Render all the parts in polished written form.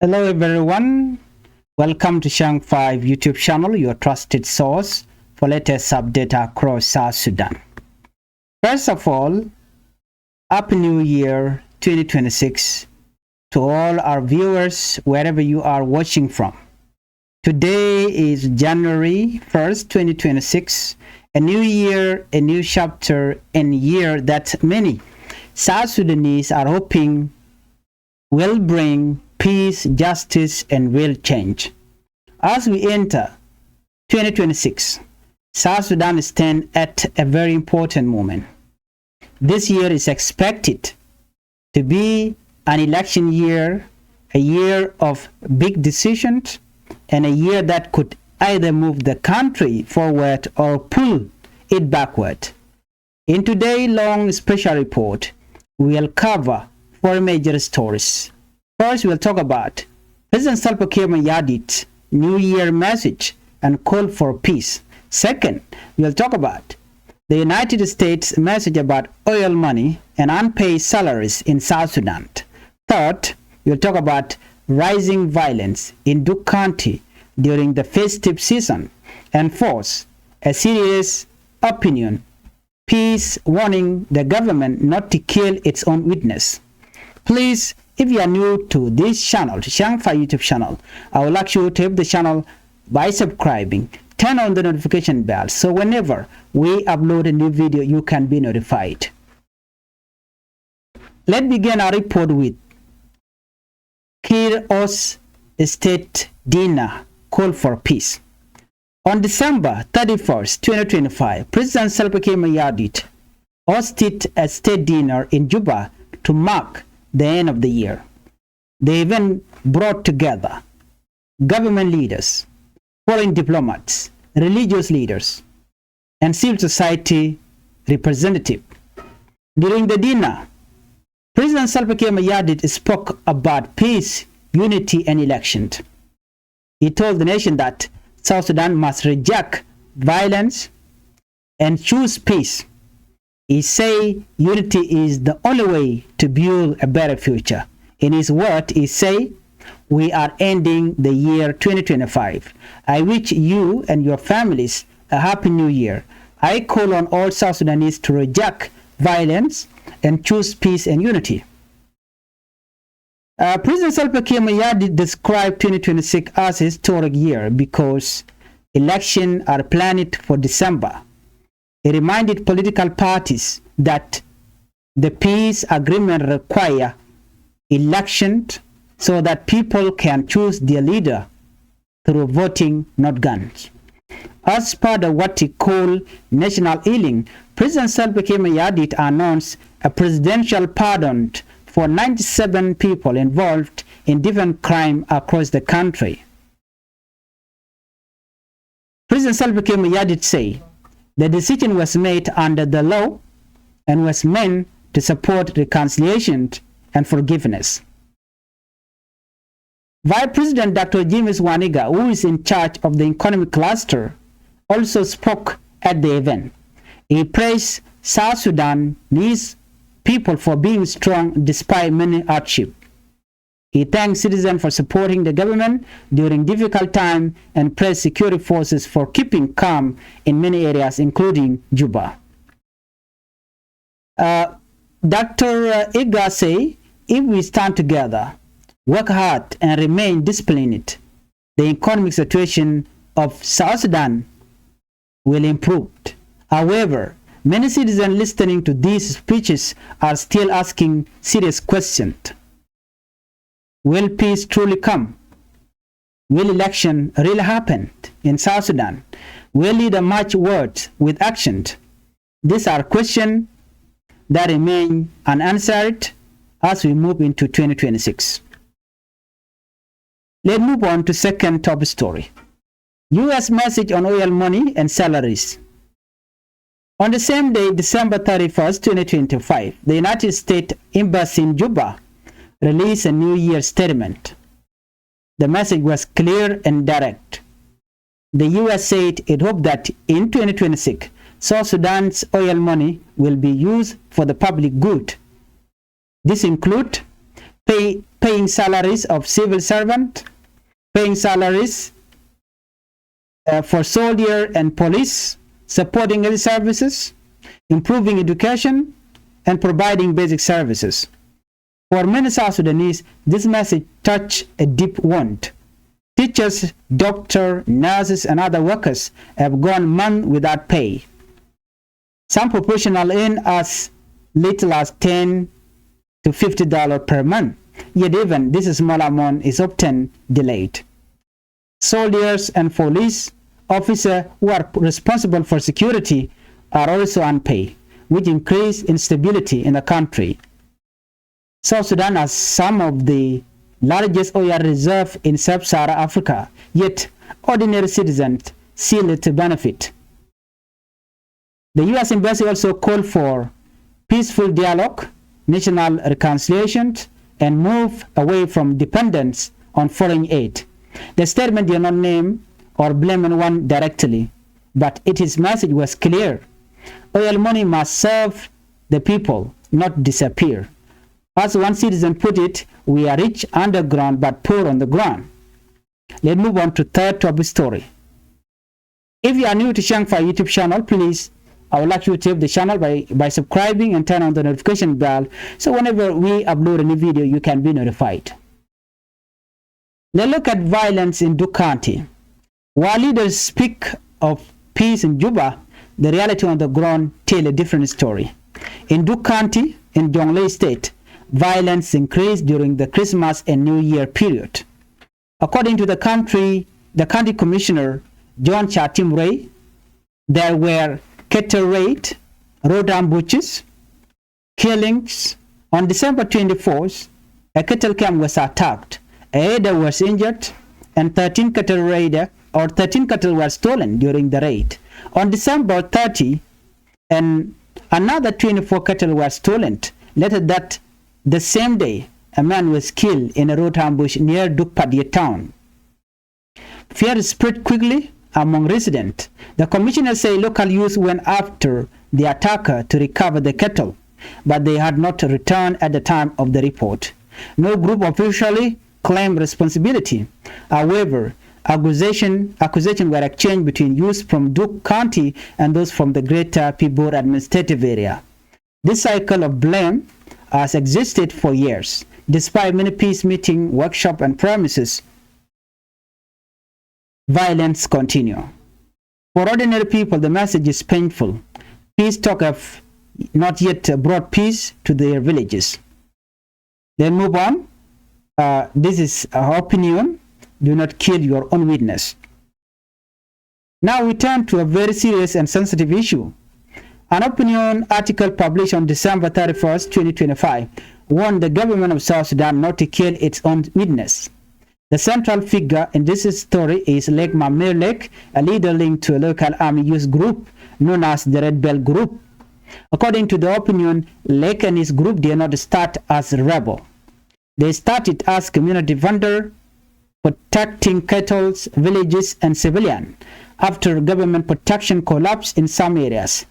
Hello everyone, welcome to Changfied YouTube channel, your trusted source for latest update across South Sudan. First of all, Happy New Year 2026 to all our viewers wherever you are watching from. Today is January 1st, 2026, a new year, a new chapter, and year that many South Sudanese are hoping will bring peace, justice, and real change. As we enter 2026, South Sudan stands at a very important moment. This year is expected to be an election year, a year of big decisions, and a year that could either move the country forward or pull it backward. In today's long special report, we'll cover four major stories. First, we'll talk about President Salva Kiir Mayardit's New Year message and call for peace. Second, we'll talk about the United States message about oil money and unpaid salaries in South Sudan. Third, we'll talk about rising violence in Duke County during the festive season. And fourth, a serious opinion piece warning the government not to kill its own witness. Please, if you are new to this channel, to Changfied YouTube channel, I would like you to help the channel by subscribing. Turn on the notification bell so whenever we upload a new video, you can be notified. Let's begin our report with Kiir's state dinner call for peace. On December 31st, 2025, President Salva Kiir Mayardit hosted a state dinner in Juba to mark the end of the year. The event brought together government leaders, foreign diplomats, religious leaders, and civil society representatives. During the dinner, President Salva Kiir Mayardit spoke about peace, unity, and elections. He told the nation that South Sudan must reject violence and choose peace. He said unity is the only way to build a better future. In his word, he said, we are ending the year 2025. I wish you and your families a happy new year. I call on all South Sudanese to reject violence and choose peace and unity. President Salva Kiir Mayardit described 2026 as a historic year because elections are planned for December. He reminded political parties that the peace agreement requires elections so that people can choose their leader through voting, not guns. As part of what he called national healing, President Salva Kiir Mayardit announced a presidential pardon for 97 people involved in different crimes across the country. President Salva Kiir Mayardit said the decision was made under the law and was meant to support reconciliation and forgiveness. Vice President Dr. James Waniga, who is in charge of the economic cluster, also spoke at the event. He praised South Sudanese people for being strong despite many hardships. He thanked citizens for supporting the government during difficult times and praised security forces for keeping calm in many areas, including Juba. Dr. Iga said, if we stand together, work hard, and remain disciplined, the economic situation of South Sudan will improve. However, many citizens listening to these speeches are still asking serious questions. Will peace truly come? Will election really happen in South Sudan? Will leaders match words with action? These are questions that remain unanswered as we move into 2026. Let's move on to second top story. U.S. message on oil money and salaries. On the same day, December 31st, 2025, the United States Embassy in Juba released a New Year statement. The message was clear and direct. The U.S. said it hoped that in 2026, South Sudan's oil money will be used for the public good. This includes pay paying salaries of civil servants, paying salaries for soldier and police, supporting health services, improving education, and providing basic services. For many South Sudanese, this message touched a deep wound. Teachers, doctors, nurses, and other workers have gone months without pay. Some professionals earn as little as $10 to $50 per month, yet even this small amount is often delayed. Soldiers and police officers who are responsible for security are also unpaid, which increases instability in the country. South Sudan has some of the largest oil reserves in sub-Saharan Africa, yet ordinary citizens see little benefit. The U.S. Embassy also called for peaceful dialogue, national reconciliation, and move away from dependence on foreign aid. The statement did not name or blame anyone directly, but its message was clear. Oil money must serve the people, not disappear. As one citizen put it, we are rich underground but poor on the ground. Let's move on to third topic story. If you are new to Changfied YouTube channel, please, I would like you to help the channel by subscribing and turn on the notification bell so whenever we upload a new video, you can be notified. Let's look at violence in Duke County. While leaders speak of peace in Juba, the reality on the ground tells a different story. In Duke County, in Jonglei State, violence increased during the Christmas and New Year period. According to the county commissioner, John Chatim Ray, there were cattle raid, road ambushes, killings. On December 24th, a cattle camp was attacked, a herder was injured, and 13 cattle were stolen during the raid. On December 30, and another 24 cattle were stolen. Later that the same day, a man was killed in a road ambush near Dukpadia town. Fear spread quickly among residents. The commissioner said local youth went after the attacker to recover the cattle, but they had not returned at the time of the report. No group officially claimed responsibility. However, accusations were exchanged between youth from Duke County and those from the greater Pibor administrative area. This cycle of blame has existed for years. Despite many peace meetings, workshops, and promises, violence continues. For ordinary people, the message is painful. Peace talk have not yet brought peace to their villages. Then move on. This is our opinion. Do not kill your own witness. Now we turn to a very serious and sensitive issue. An opinion article published on December 31st, 2025, warned the government of South Sudan not to kill its own witness. The central figure in this story is Lake Mamir Lake, a leader linked to a local army youth group known as the Red Bell Group. According to the opinion, Lake and his group did not start as a rebel. They started as community vendor, protecting cattle, villages, and civilians after government protection collapsed in some areas.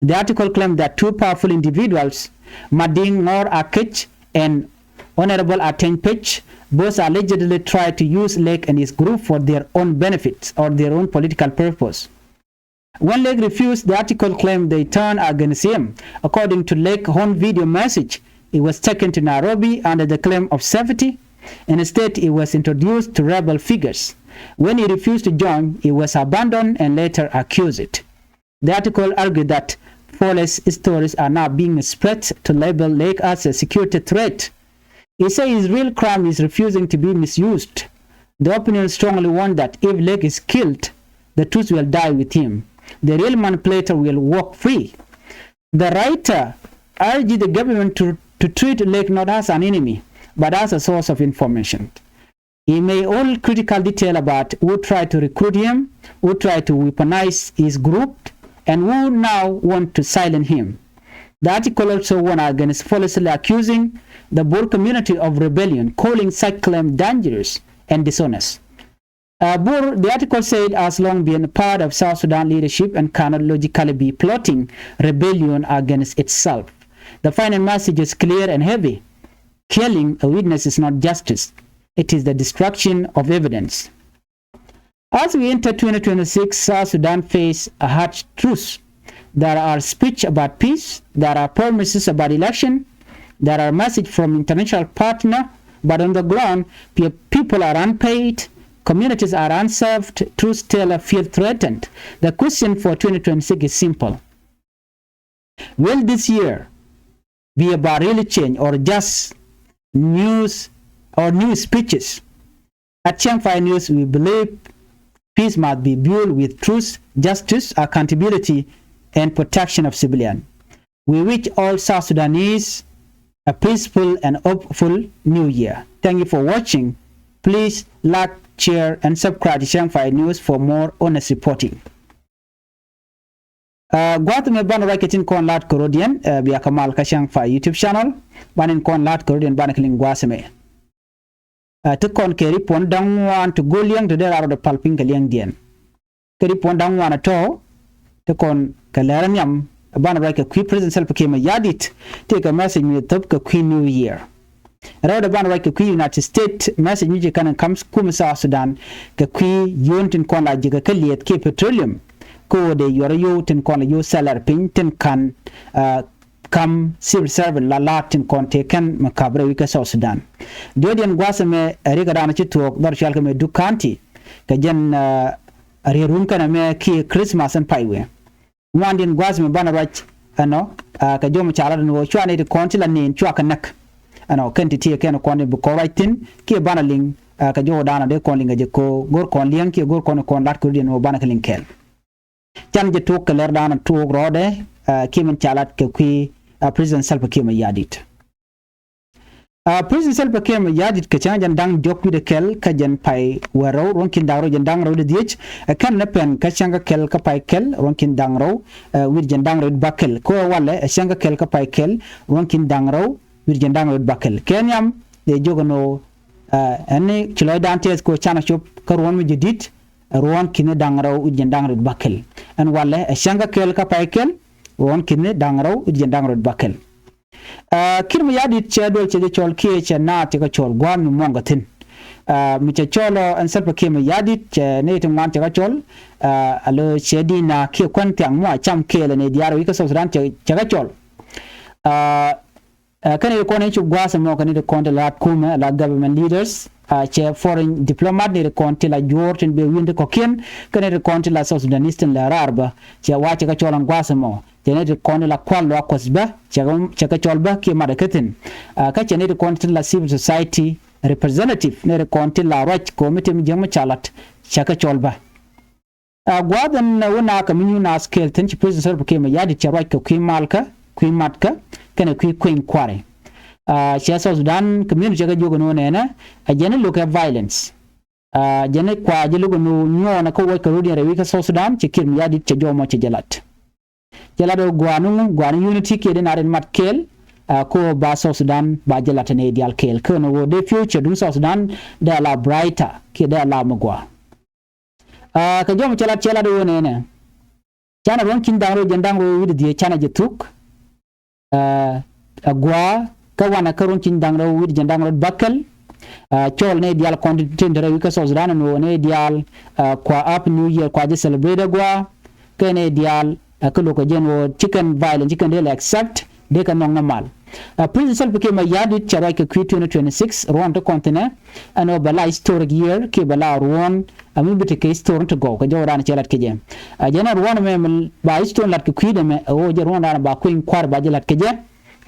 The article claimed that two powerful individuals, Mading Nor Akech and Honorable Ateng Pech, both allegedly tried to use Lake and his group for their own benefits or their own political purpose. When Lake refused, the article claimed they turned against him. According to Lake's own video message, he was taken to Nairobi under the claim of safety. Instead, he was introduced to rebel figures. When he refused to join, he was abandoned and later accused. The article argued that false stories are now being spread to label Lake as a security threat. He said his real crime is refusing to be misused. The opinion strongly warned that if Lake is killed, the truth will die with him. The real manipulator will walk free. The writer urged the government to treat Lake not as an enemy, but as a source of information. He made all critical detail about who tried to recruit him, who tried to weaponize his group, and who now want to silence him. The article also warned against falsely accusing the Boer community of rebellion, calling such claims dangerous and dishonest. Boer, the article said, has long been part of South Sudan leadership and cannot logically be plotting rebellion against itself. The final message is clear and heavy. Killing a witness is not justice. It is the destruction of evidence. As we enter 2026, South Sudan face a hard truth. There are speech about peace, there are promises about election, there are messages from international partner, but on the ground, people are unpaid, communities are unserved, truth tellers feel threatened. The question for 2026 is simple. Will this year be about real change or just news or new speeches? At Changfied News, we believe peace must be built with truth, justice, accountability, and protection of civilians. We wish all South Sudanese a peaceful and hopeful new year. Thank you for watching. Please like, share, and subscribe to Changfied News for more honest reporting. Guatemala ban raketin kon lat korodian biya kamal ka Changfied YouTube channel banin kon lat korodian ban klin guaseme. To kon keri pon dang wan to go liang to der aro de palping ka liang dien. Keri pon dang wan to kon kalaran yam ban rake qui president self came yadit take a message me top ka qui new year. Aro de ban rake qui United States message ni kan comes kum South Sudan ka qui yontin kon la jiga ka liet ke petroleum ko de yoro tin kon yo salar pin tin kan kam civil servant la latin kon te kan makabre wika South Sudan. Dodian gwasame riga dana ci tok dar shalka me dukanti ka jen rerun kana me ki Christmas and paiwe. Wandin gwasame bana rach ano ka jom chala no chwane de konti la nin chwaka nak ano kanti tie ken kon bu ko writing ki bana ling ka jo dana de kon linga je ko gor kon liang ki gor kon lat ko den no bana kalin kel. Jan je tok ler dana tok rode ki men chalat ke ki president Salva Kiir yadit. President Salva Kiir yadit ke chanjan dang jokwi de kel ka jan pai wero ronkin dangro jan dangro de diech kan na pen ka changa kel ka pai kel ronkin dangro wir jan dangro bakel ko wale changa kel ka pai kel ronkin dangro wir jan dangro bakel kenyam de jogono ane chilo dantes ko chana shop ka ron mi jidit ron kin dangro wir jan dangro bakel an wale changa kel ka pai kel ron kinne dangro jen dangro bakel kirma yadi chedol che chol ke che na te ka chol gwan mi mongatin mi che cholo an salpa kirma yadi che ne te wan te ka chol alo chedi na ke kwante ang mo cham ke le ne diaro ika South Sudan che ka chol kane ko ne chu gwasa mo kane de konte la kuma la government leaders che foreign diplomat ne konte la jorten be winde ko ken kane de konte la South Sudanese la rarba che wache ka cholan gwasa mo jenete konde la kwallo akosba chaka cholba ki madakatin ka jenete konte la civil society representative ne konte la right committee mi jema chalat chaka cholba gwadan wona ka minyu na scale tin president sar ke ma yadi charwa ka ki malka ki matka kana ki queen kware South Sudan community ga jogo no nena jene local violence jene kwa jelugo no nyona ko ka rodi rewi ka South Sudan ci kir yadi ci jomo ci jalat jalado gwanu unity ke den aren mat kel ko ba South Sudan ba jalata ne dial kel ko no de future dun South Sudan da la brighter ke da la magwa ka jom chala do ne chana ron kin dangro jandangro widi die chana jetuk agwa ka wana ka ron kin dangro widi jandangro bakal chol ne dial content re wika South Sudan no ne dial kwa up new year kwa je celebrate agwa ke ne dial akolo ko jenwo chicken violence chicken they accept de kan non normal president Salva Kiir yadi chara ke 2026 Rwanda continent ano bala historic year ke bala Rwanda ami bite ke historic to go ko jawran chelat ke jem jena Rwanda me ba historic lat ke kwide me o je Rwanda ba ko in kwar ba jelat ke je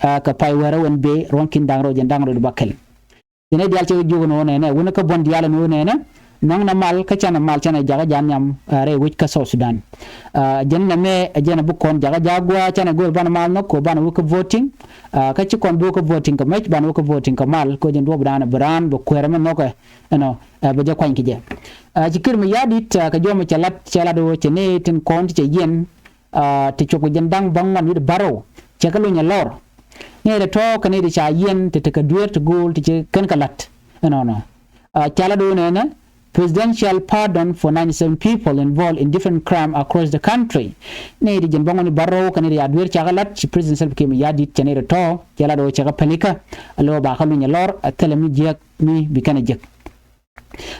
ka pay wara won be ronkin dangro je dangro bakel dene dial che jogo no ne wona ka bon dial no ne nong na mal ka chana mal chana jaga janyam re wich ka South Sudan jenna me jenna bu kon jaga jagwa chana gol ban mal no ko ban wu ko voting ka ci kon bu ko voting ka mech ban wu ko voting ka mal ko jen do bana bran bo kwerma no ko no be je kwan ki je ci kirma yadit ka joma chala do ci ne tin kon ci yen ti choko jendang bangman wi baro ci ka lo nya lor ne de to ka ne de cha yen te ka duer to gol ti kan kalat no chala do ne na presidential pardon for 97 people involved in different crime across the country. Ne di jen bangoni barrow kan di adwer chagalat chi president self kim yadi chenere to jala do chaga pelika alo ba khalu nyalor telemi jek mi bikana jek.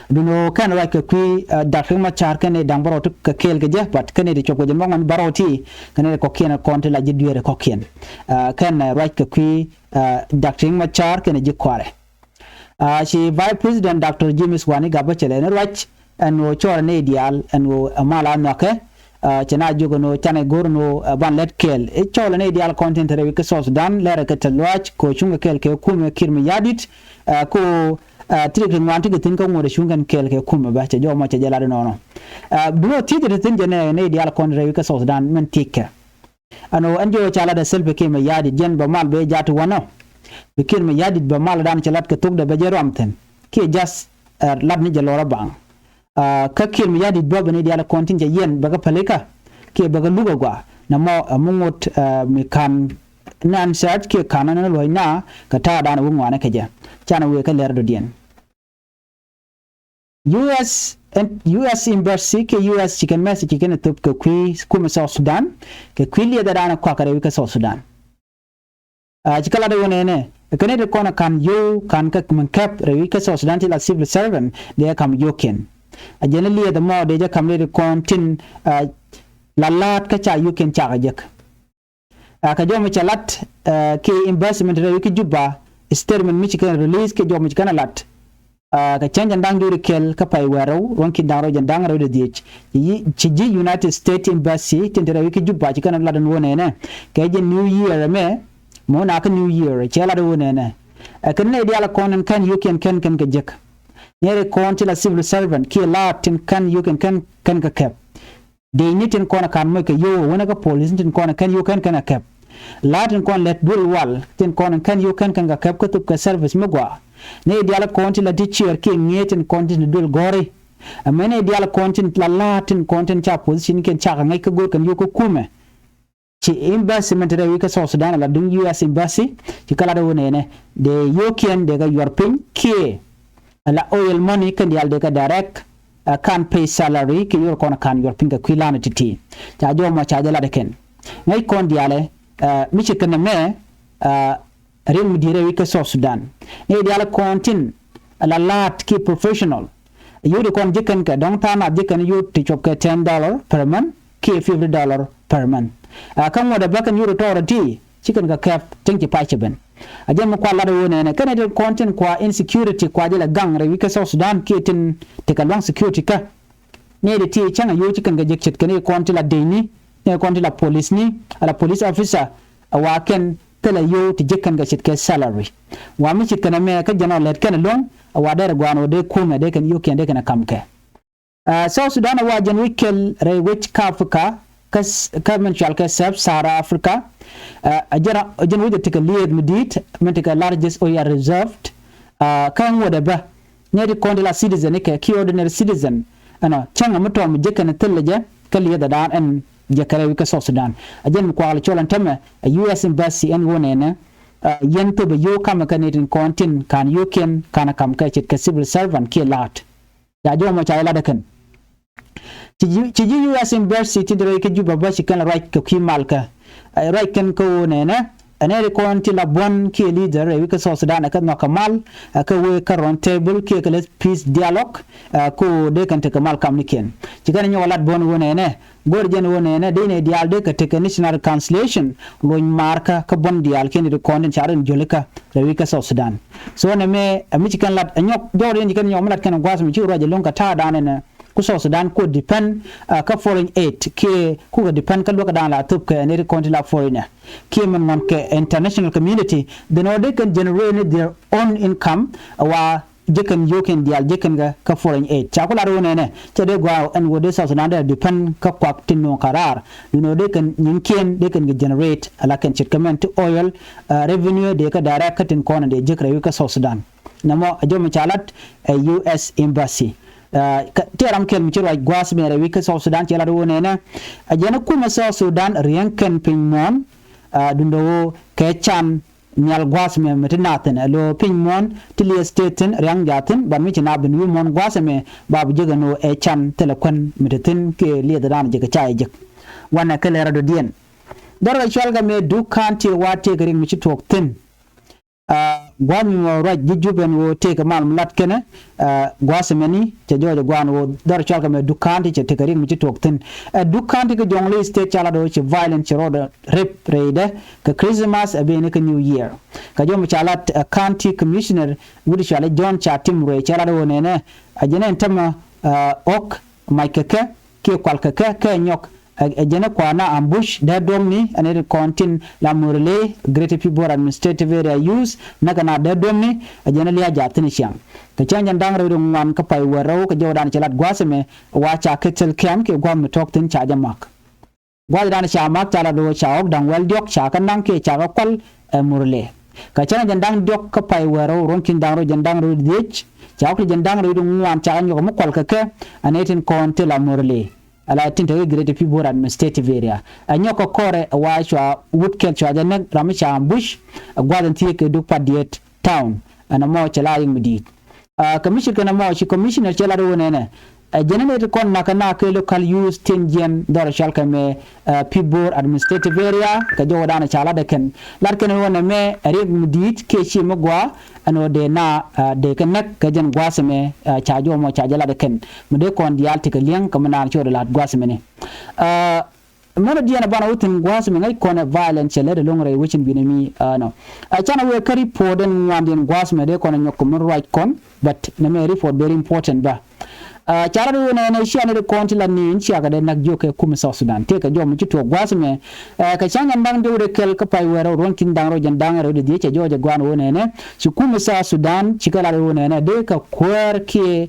Duno kan right ka kui dakhi ma char kan dang baro to ka kel ga je but kan di choko jen bangoni barrow ti kan ko kien konte la jedwere ko kien kan right ka kui dakhi ma char kan je kware. She Vice President Dr. James Wani Gabachele and Rach and no chor ne dial and no amala noke chana jogo no chane gorno ban let kel e chor ne dial content re wik South Sudan lere ka telwach ko chunga kel ke kume kirmi yadit ko trikin wanti ke tin ko ngore shungan kel ke kume ba che jo ma che jala no bro tide tin jene ne dial content re wik South Sudan men tikke ano anjo chala da selbe ke me yadit jen ba mal be jatu wano bikir me yadit ba mal dan chalat ke tugda be jero amten ke jas lad ni jalora bang ka kir me yadit ba bani diala kontinje yen baga paleka ke baga lugo gwa na mo mungot mi kan nan sat ke kanana loina ka ta dan wungwa na keje chana we ka ler do dien US embassy ke US chicken message ke ne tup ke kwi kuma South Sudan ke kwili da dana kwa kare ka South Sudan jikala da wone ne kanede kona kan yo kan ka mankap rewi ka South Sudan til civil servant de kam yoken generally the more de kam le kontin lalat ka cha yoken cha gajek ka jo mi chalat ke investment rewi ki juba statement mi chikan release ke jo mi chikan lat ka change ndang do kel ka pai wero wonki daro jandang ro de dich ji United States embassy tin rewi ki juba chikan ladan wone ne ke je new year me mo na ka new year chela do ne kan ne diala konan kan you can kan ka jek nere kon til civil servant ki latin kan you can kan ka kep de nitin kona kan mo ka yo wona ka police tin kona kan you kan kep latin kon let dul wal tin kona kan you kan ka kep ko tup ka service mo gwa ne diala kon til teacher ki ngetin kon tin dul gori amene diala kon tin latin kon tin cha position ken cha ngai ka go kan yo ko kume ci embassy mentere wika South Sudan la dung US embassy ci kala do ne de yokian de ga yorpin ki la oil money kan dial de ga direct can pay salary ki yor kon kan yorpin ga kwilana titi ta jo ma cha jala de ken ngai kon diale mi ci kan me rim dire wika South Sudan ne dial kontin la lat ki professional you de kon jikan ka dong ta na jikan you to chop ka $10 per month ki $50 per month kan wada bakan yuro torati chicken ka kaf tanki pache ben ajem ko la do ne kan de content kwa insecurity kwa jela gang re wika South Sudan kitin te kalwang security ka ne de ti changa yo chicken ga jekchet kan content la deni ne content la police ni ala police officer wa ken tela yo ti jekan ga chit ke salary wa mi chit kana me ka jana let kan long wa da gwano de kuma de kan yo ken de kan kamke South Sudan wa jan wikel re wich kafuka government shalka sub Sahara Africa ajara wuja tika lead medit mentika largest oil reserved kan wada ba nyadi kondela citizen ke ki ordinary citizen ana changa muto mu jekana tellaja kali da dan en jakare wika South Sudan ajen ko ala cholan tama US embassy en wonene yento be yo kama kanetin kontin kan yuken kana kam ka chit ka civil servant ki lat ya jo ma cha la da kan ci US embassy ti dere ke juba ba ci kan right ko ki malka right kan ko nena ane ko anti la bon ki leader e wika South Sudan ka no kamal ka we ka round table ki ka peace dialogue ko de kan te kamal kam ni ken ci kan ñu walat bon wona ne gor jen wona ne de ne dial de ka te national cancellation lo marka ka bon dial ken de kon charan jolika re wika South Sudan so ne me mi ci kan lat ñok do de kan ñom lat kan gwas mi ci roje lon ka ta dane ku South Sudan ko depend ka foreign aid ke ku depend ka lo ka dan la tup ka ne ko la foreigner ke man ke international community they know they can generate their own income wa jekan yoken dial jekan ga ka foreign aid cha ko la ro ne che de gwa and wo de South Sudan de depend ka kwak tin no karar you know they can yinken they can generate ala kan chit comment oil revenue de ka direct ka tin ko na de jekra ka South Sudan namo ajo chalat US embassy teram kel michiro gwas mere wika South Sudan chela do nena ajana kuma South Sudan rianken pinnon dundo ke chan nyal gwas me metinaten lo pin mon tili staten riang jaten ban mi china bin wi mon gwas me babu jega no e chan telekon metatin ke li dan jega chai jek wana kale rado dien darga chalga me du kanti wate garing mi chitok tin gwan mo raj jijuben wo teke mal lat kene gwasemeni te jojo gwan wo dar chalka me dukanti te tekaring mi tok tin dukanti ke jongle state chala do che violent roda rip reide ke Christmas abene ke New Year ka jom chala county commissioner wudi chala John Chatim re chala do nene ajene tama ok maikeke ke kwalkeke ke nyok ajene kwana ambush da domni ane kontin la murle great people administrative area use nagana da domni ajene liya jatini siang ka chanja ndang redo ngwan ka pai wero ka jodan chalat gwaseme wacha ketel kem ke gwam tok tin chaja mak gwadan cha mak chala do cha ok dang wel diok cha kan nang ke cha ka kol murle ka chanja ndang diok ka pai wero ronkin dang ro jandang ro dich cha ok jandang redo ngwan cha nyoko mo kol ka ke anetin kontin la murle ala tinta great people administrative area anyoko kore waachwa woodkel chwa jane ramisha ambush gwadan tie ke dukpa diet town ana mo chala yimdi commissioner kana mo shi commissioner chala do nene generate kon nakana ke local use tinjen dor shalka me people administrative area ka jo dana chala de ken lar ken wona me rig mudit ke shi magwa ano de na de kenek ka jen gwaseme chajo mo chajala de ken mude kon dial tika liang kamana cho de lat gwaseme ne mana diana bana utin gwaseme ngai kon violence le de longre wichin binemi no chana we kari poden wandin gwaseme de kon nyokum right kon but na me report very important ba cara do ne shi ane konti la ni nchi aga de nak joke kum South Sudan te ka jom ci to gwasme ka changa ndang de de kel ka pay wero ron kin dang ro jan dang ro de ci joje gwan wone ne ci kum South Sudan ci kala wone ne de ka kwer ke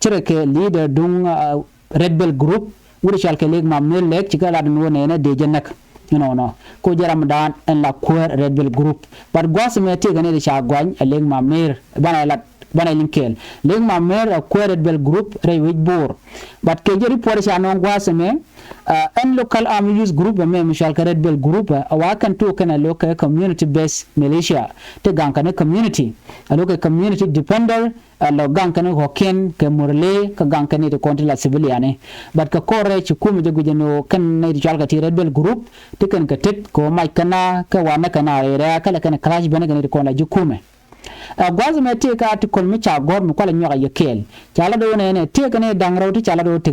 cire ke leader dung Red Bell group wuri chal ke leg mam ne lek ci kala wone ne de janak no ko jaram dan en la kwer Red Bell group par gwasme te gane de cha gwan leg mam ne bana la bana linkel leg ma mer Red Bell group rey bor but ke jeri por sa non gwaseme en local army use group me mishal Red Bell group awakan to kana local community based militia te gankane community a local community depender lo gankane hoken ke murle ka gankane de kontila civiliane but ka kore ci kum de gujeno kan ne jalga ti Red Bell group te kan ka tet ko mai kana ka wana kana re kala kana crash bana kana ko la jukume gwazme te ka ti kol mi cha gor mi kwala nyoga yekel chala do ne te ka ne dangraw ti chala do te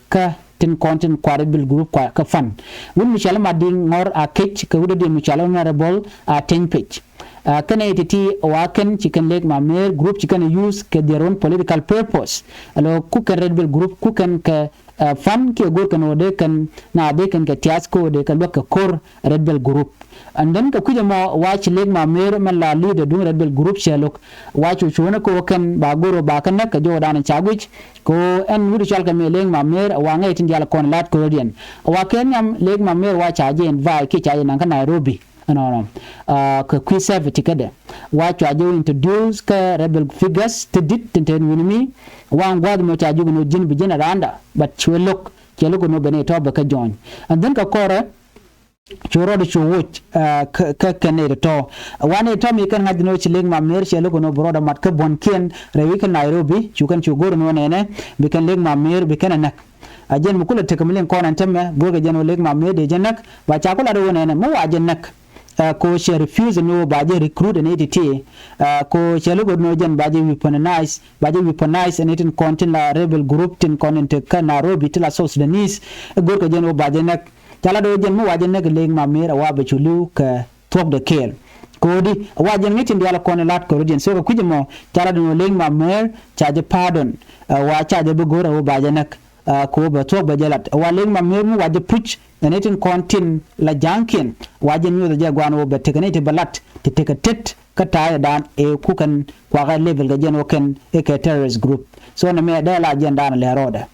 ka tin content Red Bell group ka fan won mi chala ma ding ngor a kech ka wudo de mi chala honorable a 10 page kana ti waken chicken leg ma mer group chicken use ke their own political purpose alo ku ka Red Bell group ku kan ka fan ke gor kan wode kan na de kan ka tiasko de ka lokka kor Red Bell group and then ka kuja ma watch leg ma mer man la leader du Red Bell group shelok watch chuna ko kan ba goro ba kan ka jo dan chagwich ko en wudu chal ka me leg ma mer wa ngai tin dial kon lat Korean wa ken yam leg ma mer wa chaje en vai ki chaje nan ka Nairobi no ka quiserve tikade wa chaje introduce ka Red Bell figures to dit ten winimi wa ngwad mo chaje no jin bi jina randa but chwelok no bene to ba ka join and then ka kore choro de chuwuch ka kene to wane to mi kan hadino chiling ma mer chelo no broda mat ka bonken rewi kan Nairobi chukan chugor no nene bi kan leg ma mer bi kan nak ajen mu kula tekamilen ko nan temme goga jeno leg ma mer de jenak ba cha kula do nene mu wa jenak ko she refuse no ba je recruit and edit ko chelo no jen ba je weaponize and it content la rebel group tin content ka Nairobi tila South Sudanese goga jeno ba jenak chala do jen mo wajen nek leg ma mera wa be chulu ka top de kel kodi wajen ngitin diala kon lat ko jen so ko kujimo chala do leg ma mer chaje pardon wa chaje be gora wo baje nek ko ba top ba jalat wa leg ma mer mo waje puch netin kontin la jankin wajen nyu da gwan wo be tekanete balat te tekatet ka ta dan e kukan kwa ga level ga jen wo ken e ka terrorist group so na me da la jen dan le roda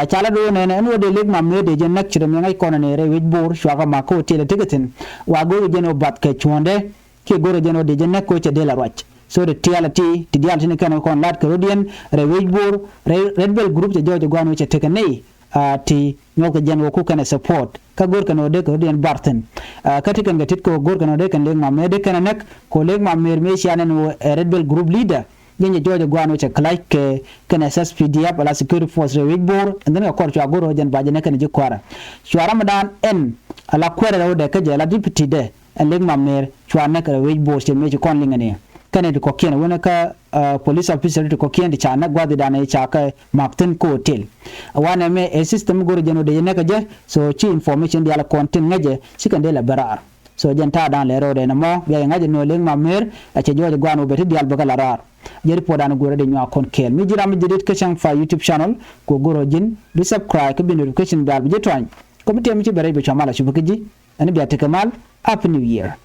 chala do ne no de leg ma me de jen nak chire me ngai kono ne re wij bor shwaga ma ko tele tigatin wa go jen o bat ke chonde ke go jen o de jen nak ko che de la rwach so de tialati ti dial tin kan kon lat ko dien re wij bor Red Bell group je jojo gwano che tekane ti nyoko jan ko kana support ka gor kana de ko den barten kati kan gatit ko gor kana de kan leg mamme de kana nak ko leg mamme me shanen red bell group leader yenye jojo gwano che like kana SSPDF ala security force re wigbor and then ko cho goro jan baje ne kana ji kwara chwa ramadan en ala kwere de ka je la deputy de en leg mamme chwa nak re wigbor che me kon lingane kana de ko kena wona ka police officer to ko kena de chana gwade dana cha ka makten ko hotel wana me a system goro jano de ne ka je so chi information dia la content ngaje sikande la barar so janta dan le rode na mo be ngaje no leg mamme a che jojo gwano be dial bagala rar jeri podano gore de nywa kon kel mi jira mi jidit ke Changfied YouTube channel ko goro jin bi subscribe ko bi notification dal bi jetwan ko mi temi ci bare be chamala shubuki ji ani bi atakamal happy new year